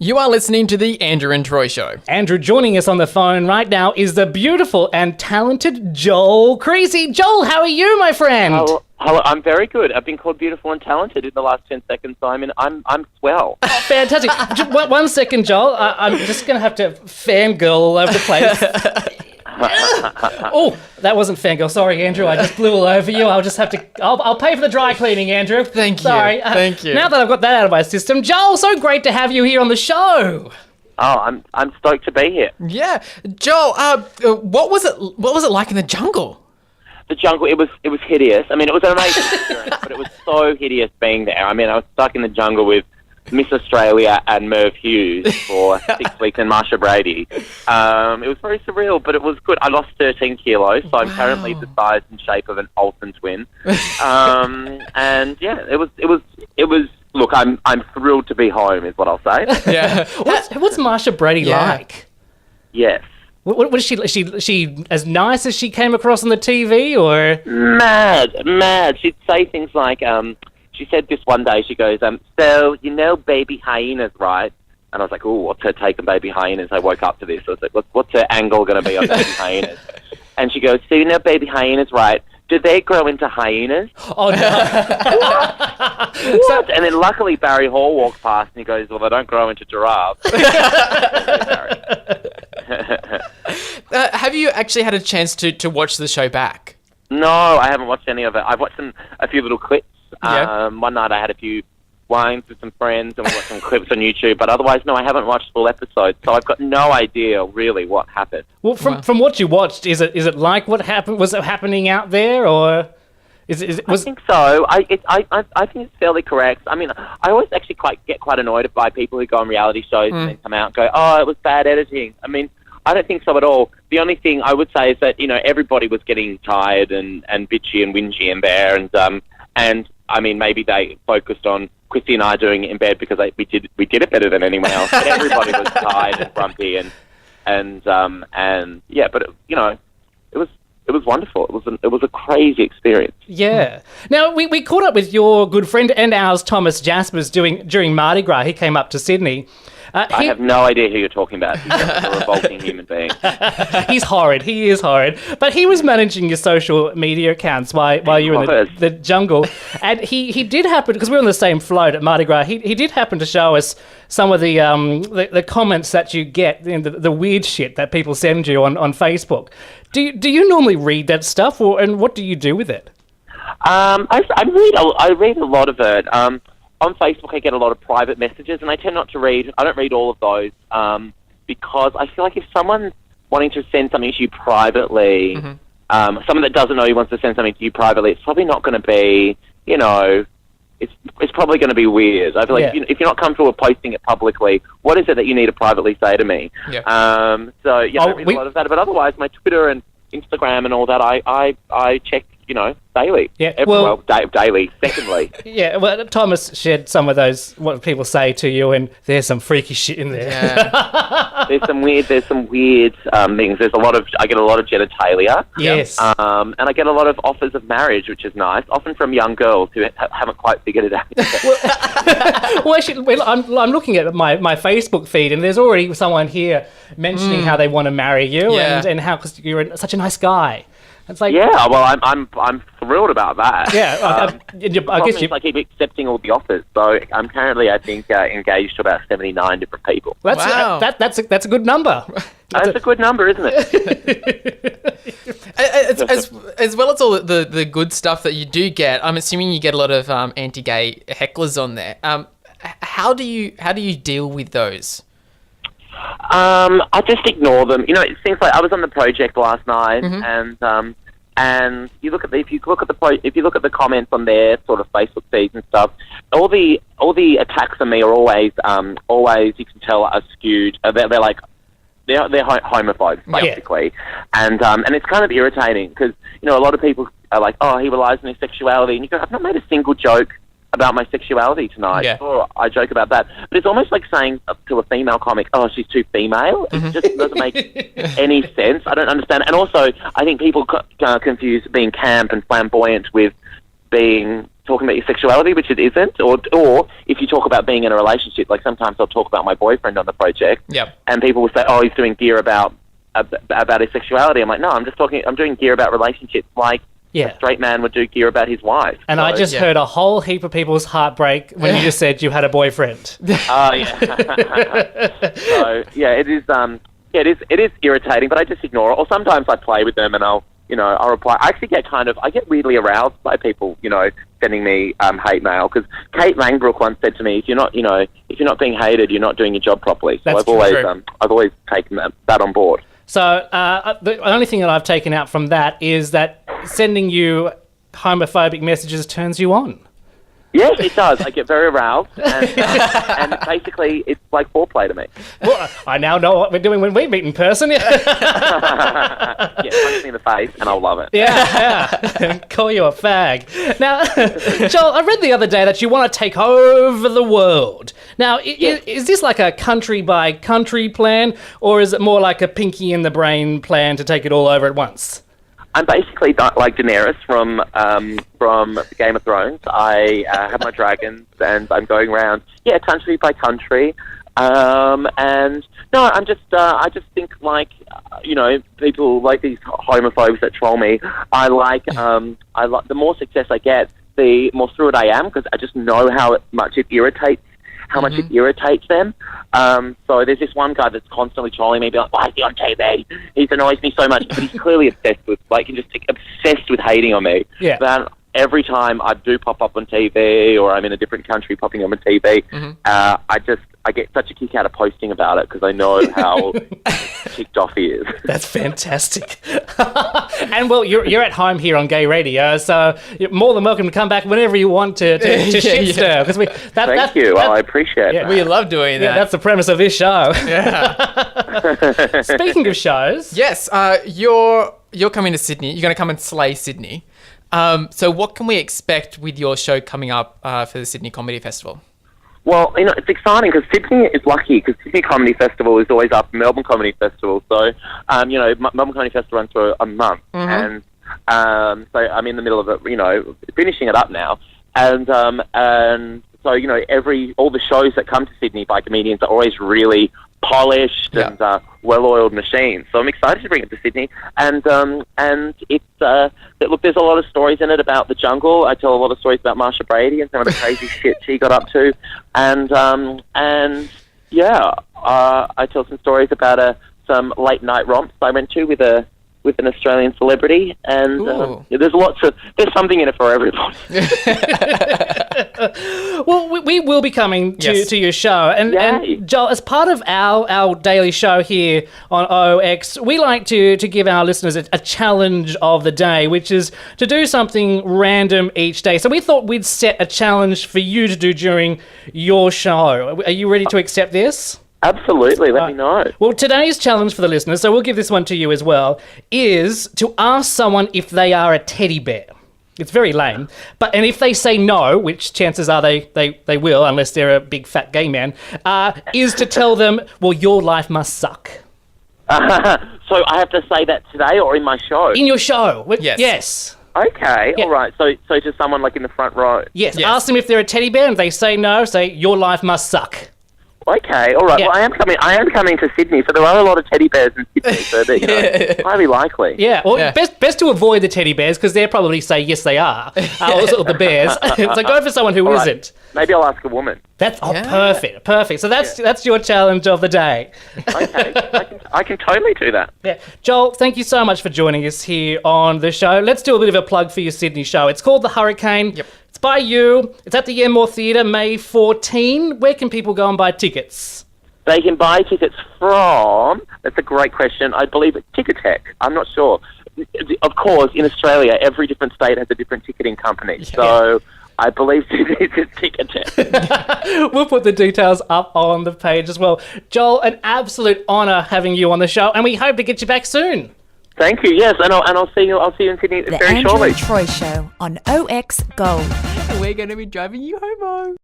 You are listening to the Andrew and Troy Show. Andrew, joining us on the phone right now is the beautiful and talented Joel Creasey. Joel, how are you, my friend? Hello, I'm very good. I've been called beautiful and talented in the last 10 seconds, so I'm swell. Fantastic. Just 1 second, Joel. I'm just going to have to fangirl all over the place. Oh, that wasn't fangirl. Sorry, Andrew. I just blew all over you. I'll just have to... I'll pay for the dry cleaning, Andrew. Thank you. Sorry. Thank you. Now that I've got that out of my system, Joel, so great to have you here on the show. Oh, I'm stoked to be here. Yeah. Joel, what was it like in the jungle? The jungle, it was hideous. I mean, it was an amazing experience, but it was so hideous being there. I mean, I was stuck in the jungle with Miss Australia and Merv Hughes for 6 weeks and Marsha Brady. It was very surreal, but it was good. I lost 13 kilos, so I'm currently the size and shape of an Olsen twin. And yeah, it was. Look, I'm thrilled to be home, is what I'll say. Yeah. What's Marsha Brady like? Yes. What is she? Is she as nice as she came across on the TV, or mad? She'd say things like, she said this one day. She goes, so you know, baby hyenas, right? And I was like, oh, what's her take on baby hyenas? I woke up to this. I was like, what's her angle going to be on baby hyenas? And she goes, so you know, baby hyenas, right? Do they grow into hyenas? Oh no! What? And then luckily Barry Hall walked past and he goes, well, they don't grow into giraffes. Have you actually had a chance to watch the show back? No, I haven't watched any of it. I've watched a few little clips. Yeah. One night I had a few wines with some friends and we watched some clips on YouTube, but otherwise, no, I haven't watched full episodes, so I've got no idea really what happened. Well, from what you watched, is it like what happened? Was it happening out there, or I think so. I think it's fairly correct. I mean, I always actually get quite annoyed by people who go on reality shows and then come out and go, oh, it was bad editing. I mean, I don't think so at all. The only thing I would say is that, you know, everybody was getting tired and bitchy and whingy in there, and I mean, maybe they focused on Chrissy and I doing it in bed because we did it better than anyone else. But everybody was tired and grumpy and yeah. But it was wonderful. It was a crazy experience. Yeah. Now we caught up with your good friend and ours, Thomas Jaspers, during Mardi Gras. He came up to Sydney. I have no idea who you're talking about. He's a revolting human being. He's horrid. He is horrid. But he was managing your social media accounts while you were in the jungle. And he did happen, because we were on the same float at Mardi Gras, he did happen to show us some of the comments that you get, the weird shit that people send you on Facebook. Do you normally read that stuff, and what do you do with it? I read a lot of it. On Facebook, I get a lot of private messages, and I tend not to read. I don't read all of those because I feel like if someone's wanting to send something to you privately, someone that doesn't know you wants to send something to you privately, it's probably not going to be, it's probably going to be weird. I feel like if you're not comfortable with posting it publicly, what is it that you need to privately say to me? Yeah. I read a lot of that, but otherwise, my Twitter and Instagram and all that, I check, daily. Yeah. Daily, secondly. Yeah, well, Thomas shared some of those, what people say to you, and there's some freaky shit in there. Yeah. There's some weird things. I get a lot of genitalia. Yes. And I get a lot of offers of marriage, which is nice, often from young girls who haven't quite figured it out yet. I'm looking at my Facebook feed, and there's already someone here mentioning how they want to marry you, and how, because you're such a nice guy. It's like, yeah, well, I'm thrilled about that. Yeah, I guess I keep accepting all the offers. So I'm currently, I think, engaged to about 79 different people. Wow. That's a good number. That's a good number, isn't it? as well as all the good stuff that you do get, I'm assuming you get a lot of anti-gay hecklers on there. How do you deal with those? I just ignore them. It seems like I was on the project last night, and if you look at the comments on their sort of Facebook feeds and stuff, all the attacks on me are always you can tell are skewed. They're homophobes basically, and it's kind of irritating because a lot of people are like, oh, he relies on his sexuality, and you go, I've not made a single joke about my sexuality tonight. Yeah. Or I joke about that. But it's almost like saying to a female comic, oh, she's too female. It just doesn't make any sense. I don't understand. And also, I think people confuse being camp and flamboyant with being talking about your sexuality, which it isn't, or if you talk about being in a relationship, like sometimes I'll talk about my boyfriend on the project, and people will say, oh, he's doing gear about his sexuality. I'm like, no, I'm doing gear about relationships, like a straight man would do gear about his wife. And I just heard a whole heap of people's heartbreak when you just said you had a boyfriend. Oh, yeah. So, yeah, it is irritating, but I just ignore it. Or sometimes I play with them and I'll reply. I actually get weirdly aroused by people, sending me hate mail, because Kate Langbrook once said to me, if you're not being hated, you're not doing your job properly. So I've always taken that on board. So the only thing that I've taken out from that is that sending you homophobic messages turns you on. Yes, it does. I get very aroused, and basically it's like foreplay to me. Well, I now know what we're doing when we meet in person. Yeah, punch me in the face, and I'll love it. Yeah. Call you a fag. Now, Joel, I read the other day that you want to take over the world. Now, is this like a country-by-country plan, or is it more like a pinky in the brain plan to take it all over at once? I'm basically like Daenerys from Game of Thrones. I have my dragons, and I'm going around, country by country. And no, I just think people like these homophobes that troll me. I like the more success I get, the more through it I am, because I just know how much it irritates them. So there's this one guy that's constantly trolling me, like, why is he on TV? He annoys me so much, but he's clearly obsessed with hating on me. Yeah. But every time I do pop up on TV, or I'm in a different country popping up on TV, I get such a kick out of posting about it, because I know how ticked off he is. That's fantastic. And well, you're at home here on Gay Radio, so you're more than welcome to come back whenever you want to shit stir. Thank you. I appreciate that. We love doing that. Yeah, that's the premise of this show. Yeah. Speaking of shows, yes, you're coming to Sydney. You're going to come and slay Sydney. So what can we expect with your show coming up for the Sydney Comedy Festival? Well, it's exciting, because Sydney is lucky, because Sydney Comedy Festival is always up Melbourne Comedy Festival. So, Melbourne Comedy Festival runs for a month, and so I'm in the middle of it, finishing it up now, and so all the shows that come to Sydney by comedians are always really polished and well-oiled machines. So I'm excited to bring it to Sydney, and it's look, there's a lot of stories in it about the jungle. I tell a lot of stories about Marsha Brady and some of the crazy shit she got up to, and I tell some stories about some late night romps I went to with an Australian celebrity, and there's something in it for everybody. Well, we will be coming to your show, and Joel, as part of our daily show here on OX, we like to give our listeners a challenge of the day, which is to do something random each day. So we thought we'd set a challenge for you to do during your show. Are you ready to accept this? Absolutely, let me know. Well, today's challenge for the listeners, so we'll give this one to you as well, is to ask someone if they are a teddy bear. It's very lame, and if they say no, which chances are they will, unless they're a big fat gay man, is to tell them, well, your life must suck. So I have to say that today or in my show? In your show. Yes. Okay, all right. So to someone like in the front row? Yes, ask them if they're a teddy bear, and if they say no, say, your life must suck. Okay, all right. Yeah. Well, I am coming to Sydney, so there are a lot of teddy bears in Sydney, so that, highly likely. Yeah, well, best to avoid the teddy bears, because they'll probably say yes, they are, or the bears. So go for someone who isn't. Maybe I'll ask a woman. That's perfect. So that's your challenge of the day. Okay, I can totally do that. Yeah, Joel, thank you so much for joining us here on the show. Let's do a bit of a plug for your Sydney show. It's called The Hurricane. Yep. It's by you. It's at the Enmore Theatre, May 14. Where can people go and buy tickets? They can buy tickets from, that's a great question, I believe it's Ticketek. I'm not sure. Of course, in Australia, every different state has a different ticketing company. So I believe it's Ticketek. We'll put the details up on the page as well. Joel, an absolute honour having you on the show, and we hope to get you back soon. Thank you. Yes, and I'll see you. I'll see you in Sydney very shortly. The Andrew Troy Show on OX Gold. We're going to be driving you home.